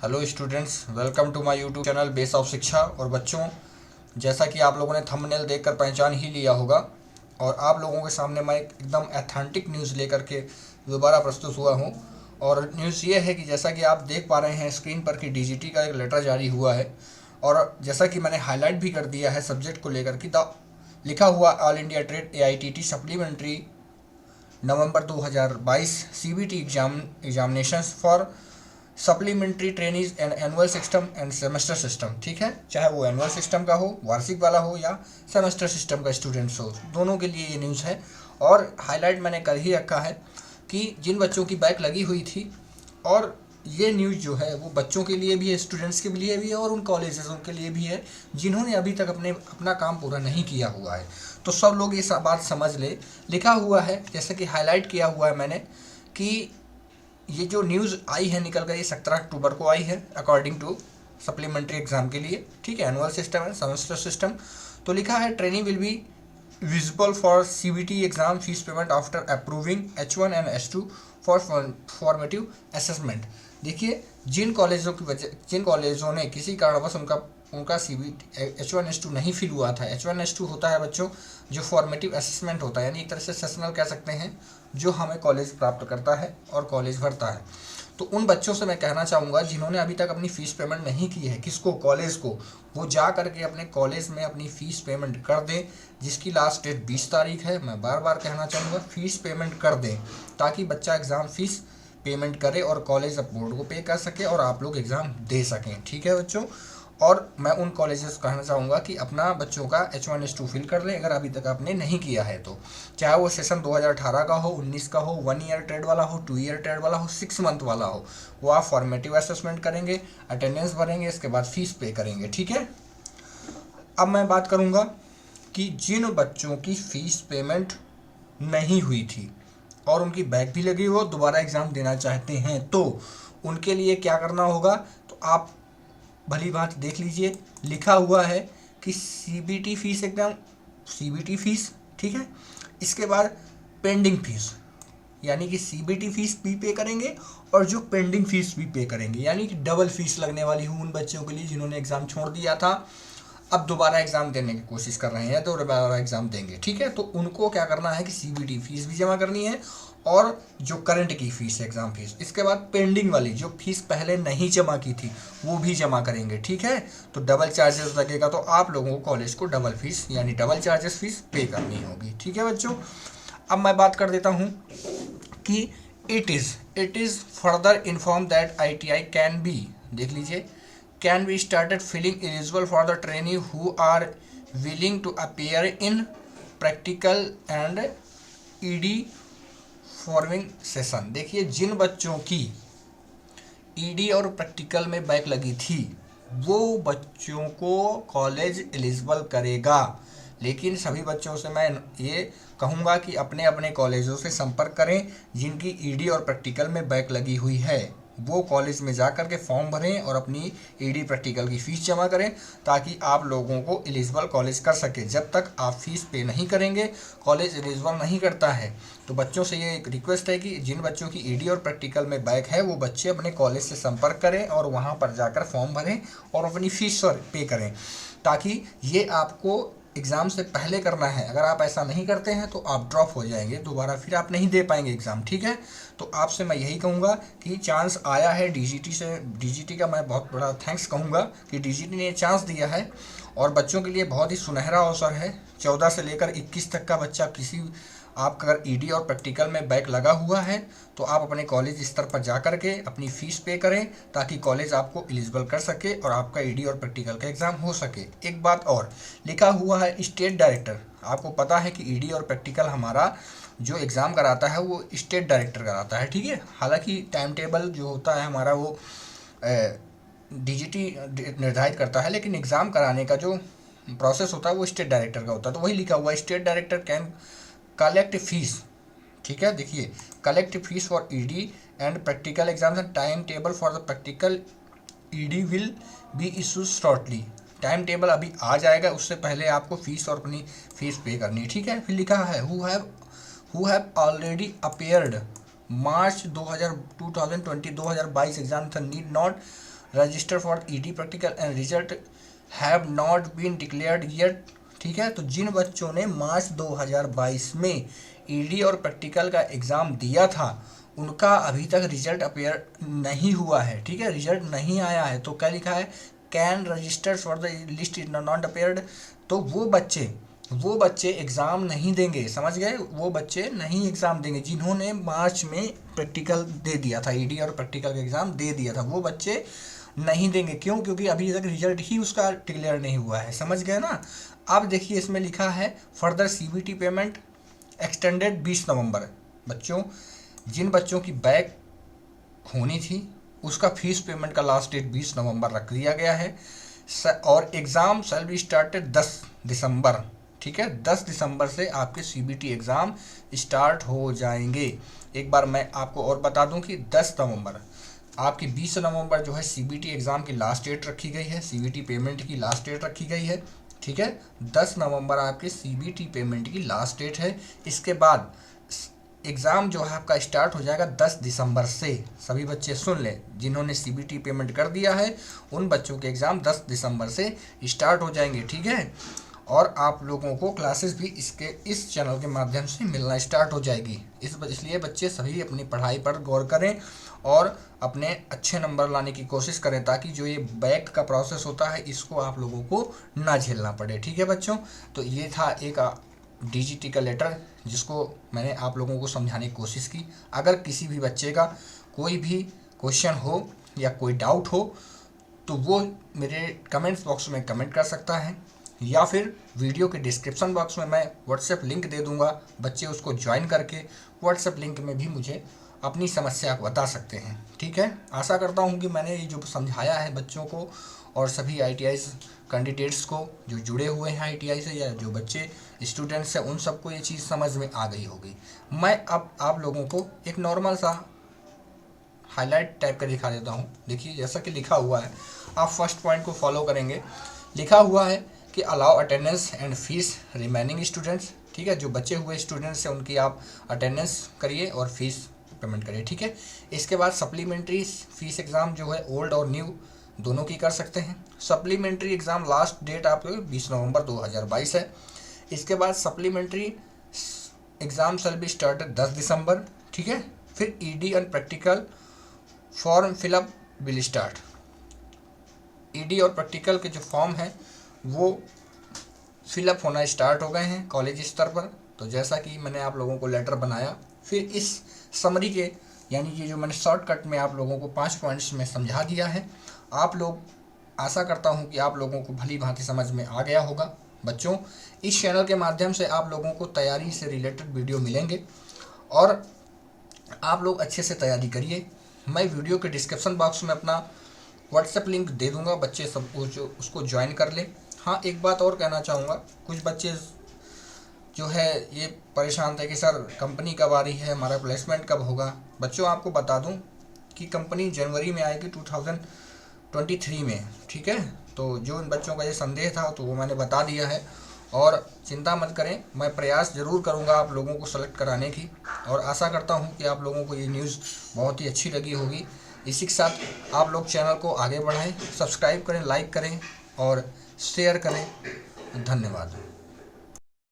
Hello students, welcome to my YouTube channel base of Shiksha. और बच्चों, जैसा कि आप लोगों ने थंबनेल देखकर पहचान ही लिया होगा, और आप लोगों के सामने मैं एकदम ऑथेंटिक न्यूज़ लेकर के दोबारा प्रस्तुत हुआ हूं। और न्यूज़ ये है कि जैसा कि आप देख पा रहे हैं स्क्रीन पर कि डीजीटी का एक लेटर जारी हुआ है, और जैसा कि मैंने हाईलाइट भी कर दिया है सब्जेक्ट को लेकर कि लिखा हुआ all India trade AITT supplementary November 2022 CBT examinations for supplementary trainees and annual system end semester system. ठीक है, चाहे वो एनुअल सिस्टम का हो, वार्षिक वाला हो, या सेमेस्टर सिस्टम का स्टूडेंट्स हो, दोनों के लिए ये न्यूज़ है। और हाईलाइट मैंने कर ही रखा है कि जिन बच्चों की बैक लगी हुई थी, और ये न्यूज़ जो है वो बच्चों के लिए भी है, स्टूडेंट्स के लिए भी है, और उन कॉलेजेस उनके लिए भी है जिन्होंने अभी तक अपना काम पूरा नहीं किया हुआ है। तो सब लोग ये बात समझ ले। लिखा हुआ है, जैसे कि हाईलाइट किया हुआ है मैंने, कि ये जो न्यूज़ आई है निकल कर, ये 17 अक्टूबर को आई है अकॉर्डिंग टू सप्लीमेंट्री एग्जाम के लिए। ठीक है, annual system end semester system. तो लिखा है training will be visible for CBT exam fees payment after approving H1 and H2 for formative assessment. देखिए, जिन कॉलेजों ने किसी कारणवश उनका CBT H1 H2 नहीं फिल हुआ था। H1 H2 होता है बच्चों जो फॉर्मेटिव असेसमेंट होता है, यानी एक तरह से सेशनल कह सकते हैं, जो हमें कॉलेज प्राप्त करता है और कॉलेज भरता है। तो उन बच्चों से मैं कहना चाहूँगा जिन्होंने अभी तक अपनी फ़ीस पेमेंट नहीं की है, किसको, कॉलेज को, वो जा करके अपने कॉलेज में अपनी फ़ीस पेमेंट कर दें, जिसकी लास्ट डेट 20 तारीख है। मैं बार बार कहना चाहूँगा फ़ीस पेमेंट कर दें, ताकि बच्चा एग्ज़ाम फ़ीस पेमेंट करे और कॉलेज बोर्ड को पे कर सके और आप लोग एग्ज़ाम दे सकें। ठीक है बच्चों, और मैं उन कॉलेजेस को कहना चाहूँगा कि अपना बच्चों का H1 H2 फिल कर लें अगर अभी तक आपने नहीं किया है तो। चाहे वो सेशन 2018 का हो, 19 का हो, 1 ईयर ट्रेड वाला हो, 2 ईयर ट्रेड वाला हो, 6 मंथ वाला हो, वो आप फॉर्मेटिव असेसमेंट करेंगे, अटेंडेंस भरेंगे, इसके बाद फीस पे करेंगे। ठीक है, अब मैं बात करूँगा कि जिन बच्चों की फ़ीस पेमेंट नहीं हुई थी और उनकी बैक भी लगी हो, दोबारा एग्ज़ाम देना चाहते हैं, तो उनके लिए क्या करना होगा। तो आप भली बात देख लीजिए, लिखा हुआ है कि CBT फीस एकदम CBT फीस। ठीक है, इसके बाद पेंडिंग फीस, यानी कि CBT फीस भी पे करेंगे और जो पेंडिंग फीस भी पे करेंगे, यानी कि डबल फीस लगने वाली हो उन बच्चों के लिए जिन्होंने एग्ज़ाम छोड़ दिया था, अब दोबारा एग्ज़ाम देने की कोशिश कर रहे हैं तो दोबारा एग्ज़ाम देंगे। ठीक है, तो उनको क्या करना है कि CBT फीस भी जमा करनी है और जो करंट की फ़ीस है एग्ज़ाम फीस, इसके बाद पेंडिंग वाली जो फीस पहले नहीं जमा की थी वो भी जमा करेंगे। ठीक है, तो डबल चार्जेस लगेगा, तो आप लोगों को कॉलेज को डबल फीस यानी डबल चार्जेस फीस पे करनी होगी। ठीक है बच्चों, अब मैं बात कर देता हूँ कि it is further inform that ITI can be, देख लीजिए, can be started feeling eligible for the trainee who are willing to appear in practical and ED forming session. देखिए, जिन बच्चों की ED और प्रैक्टिकल में बैक लगी थी वो बच्चों को कॉलेज एलिजिबल करेगा, लेकिन सभी बच्चों से मैं ये कहूँगा कि अपने अपने कॉलेजों से संपर्क करें जिनकी ED और प्रैक्टिकल में बैक लगी हुई है। वो कॉलेज में जा कर के फॉर्म भरें और अपनी ED प्रैक्टिकल की फ़ीस जमा करें, ताकि आप लोगों को एलिजिबल कॉलेज कर सके। जब तक आप फीस पे नहीं करेंगे, कॉलेज एलिजिबल नहीं करता है। तो बच्चों से ये एक रिक्वेस्ट है कि जिन बच्चों की ED और प्रैक्टिकल में बैक है वो बच्चे अपने कॉलेज से संपर्क करें और वहाँ पर जाकर फॉर्म भरें और अपनी फ़ीस पे करें, ताकि ये आपको एग्ज़ाम से पहले करना है। अगर आप ऐसा नहीं करते हैं तो आप ड्रॉप हो जाएंगे, दोबारा फिर आप नहीं दे पाएंगे एग्ज़ाम। ठीक है, तो आपसे मैं यही कहूँगा कि चांस आया है DGT का मैं बहुत बड़ा थैंक्स कहूँगा कि DGT ने चांस दिया है, और बच्चों के लिए बहुत ही सुनहरा अवसर है। 14 से लेकर 21 तक का बच्चा, किसी आपका अगर ED और प्रैक्टिकल में बैक लगा हुआ है तो आप अपने कॉलेज स्तर पर जा कर के अपनी फ़ीस पे करें, ताकि कॉलेज आपको एलिजिबल कर सके और आपका ED और प्रैक्टिकल का एग्ज़ाम हो सके। एक बात और, लिखा हुआ है स्टेट डायरेक्टर। आपको पता है कि ED और प्रैक्टिकल हमारा जो एग्ज़ाम कराता है वो स्टेट डायरेक्टर कराता है। ठीक है, हालांकि टाइम टेबल जो होता है हमारा वो DGT निर्धारित करता है, लेकिन एग्ज़ाम कराने का जो प्रोसेस होता है वो स्टेट डायरेक्टर का होता है। तो वही लिखा हुआ है, state director can collect fees. ठीक है, देखिए, collect fees for ED and practical exams and time table for the practical ED will be issued shortly. Time table अभी आ जाएगा, उससे पहले आपको फीस और अपनी फीस पे करनी है। ठीक है, फिर लिखा है who have already appeared March 2022 exam need not register for ED practical and result have not been declared yet. ठीक है, तो जिन बच्चों ने मार्च 2022 में ईडी और प्रैक्टिकल का एग्ज़ाम दिया था उनका अभी तक रिजल्ट अपेयर नहीं हुआ है। ठीक है, रिजल्ट नहीं आया है, तो क्या लिखा है, can register for the list is not appeared. तो वो बच्चे एग्ज़ाम नहीं देंगे, समझ गए, वो बच्चे नहीं एग्ज़ाम देंगे जिन्होंने मार्च में प्रैक्टिकल दे दिया था, ईडी और प्रैक्टिकल का एग्ज़ाम दे दिया था, वो बच्चे नहीं देंगे। क्यों? क्योंकि अभी तक रिजल्ट ही उसका डिक्लेयर नहीं हुआ है, समझ गए ना। अब देखिए इसमें लिखा है फर्दर सीबीटी पेमेंट एक्सटेंडेड 20 नवंबर। बच्चों, जिन बच्चों की बैक होनी थी उसका फीस पेमेंट का लास्ट डेट 20 नवंबर रख दिया गया है और एग्ज़ाम शैल बी स्टार्टेड 10 दिसंबर। ठीक है, 10 दिसंबर से आपके सीबीटी एग्ज़ाम स्टार्ट हो जाएंगे। एक बार मैं आपको और बता दूं कि 10 नवंबर आपकी 20 नवंबर जो है सीबीटी एग्ज़ाम की लास्ट डेट रखी गई है, सीबीटी पेमेंट की लास्ट डेट रखी गई है। ठीक है, 10 नवंबर आपके सीबीटी पेमेंट की लास्ट डेट है। इसके बाद एग्ज़ाम जो है आपका स्टार्ट हो जाएगा 10 दिसंबर से। सभी बच्चे सुन लें, जिन्होंने सीबीटी पेमेंट कर दिया है उन बच्चों के एग्ज़ाम 10 दिसंबर से स्टार्ट हो जाएंगे। ठीक है, और आप लोगों को क्लासेस भी इस चैनल के माध्यम से मिलना स्टार्ट हो जाएगी। इसलिए बच्चे सभी अपनी पढ़ाई पर गौर करें और अपने अच्छे नंबर लाने की कोशिश करें ताकि जो ये बैक का प्रोसेस होता है इसको आप लोगों को ना झेलना पड़े। ठीक है बच्चों, तो ये था एक डीजीटी का लेटर जिसको मैंने आप लोगों को समझाने की कोशिश की। अगर किसी भी बच्चे का कोई भी क्वेश्चन हो या कोई डाउट हो तो वो मेरे कमेंट्स बॉक्स में कमेंट कर सकता है या फिर वीडियो के डिस्क्रिप्शन बॉक्स में मैं व्हाट्सएप लिंक दे दूंगा, बच्चे उसको ज्वाइन करके व्हाट्सएप लिंक में भी मुझे अपनी समस्या को बता सकते हैं। ठीक है, आशा करता हूँ कि मैंने ये जो समझाया है बच्चों को और सभी ITI कैंडिडेट्स को जो जुड़े हुए हैं ITI से या जो बच्चे स्टूडेंट्स हैं उन सबको ये चीज़ समझ में आ गई होगी। मैं अब आप लोगों को एक नॉर्मल सा हाईलाइट टाइप का दिखा देता हूँ। देखिए जैसा कि लिखा हुआ है, आप फर्स्ट पॉइंट को फॉलो करेंगे। लिखा हुआ है कि allow attendance and fees remaining students. ठीक है, जो बचे हुए स्टूडेंट्स हैं उनकी आप अटेंडेंस करिए और फीस पेमेंट करिए। ठीक है, इसके बाद सप्लीमेंट्री फीस एग्ज़ाम जो है ओल्ड और न्यू दोनों की कर सकते हैं। सप्लीमेंट्री एग्ज़ाम लास्ट डेट आपके 20 नवंबर 2022 है। इसके बाद supplementary exam shall be started 10 दिसंबर। ठीक है, फिर ED and practical form fill up will start. ED और प्रैक्टिकल के जो फॉर्म हैं वो फिलअप होना स्टार्ट हो गए हैं कॉलेज स्तर पर। तो जैसा कि मैंने आप लोगों को लेटर बनाया, फिर इस समरी के यानी कि जो मैंने शॉर्टकट में आप लोगों को 5 पॉइंट्स में समझा दिया है, आप लोग आशा करता हूं कि आप लोगों को भली भांति समझ में आ गया होगा। बच्चों, इस चैनल के माध्यम से आप लोगों को तैयारी से रिलेटेड वीडियो मिलेंगे और आप लोग अच्छे से तैयारी करिए। मैं वीडियो के डिस्क्रिप्शन बॉक्स में अपना व्हाट्सएप लिंक दे दूंगा, बच्चे सब उसको ज्वाइन कर लें। हाँ, एक बात और कहना चाहूँगा, कुछ बच्चे जो है ये परेशान थे कि सर कंपनी कब आ रही है, हमारा प्लेसमेंट कब होगा। बच्चों, आपको बता दूं कि कंपनी जनवरी में आएगी 2023 में। ठीक है, तो जो इन बच्चों का ये संदेह था तो वो मैंने बता दिया है और चिंता मत करें, मैं प्रयास ज़रूर करूंगा आप लोगों को सेलेक्ट कराने की और आशा करता हूं कि आप लोगों को ये न्यूज़ बहुत ही अच्छी लगी होगी। इसी के साथ आप लोग चैनल को आगे बढ़ाएं, सब्सक्राइब करें, लाइक करें और शेयर करें। धन्यवाद।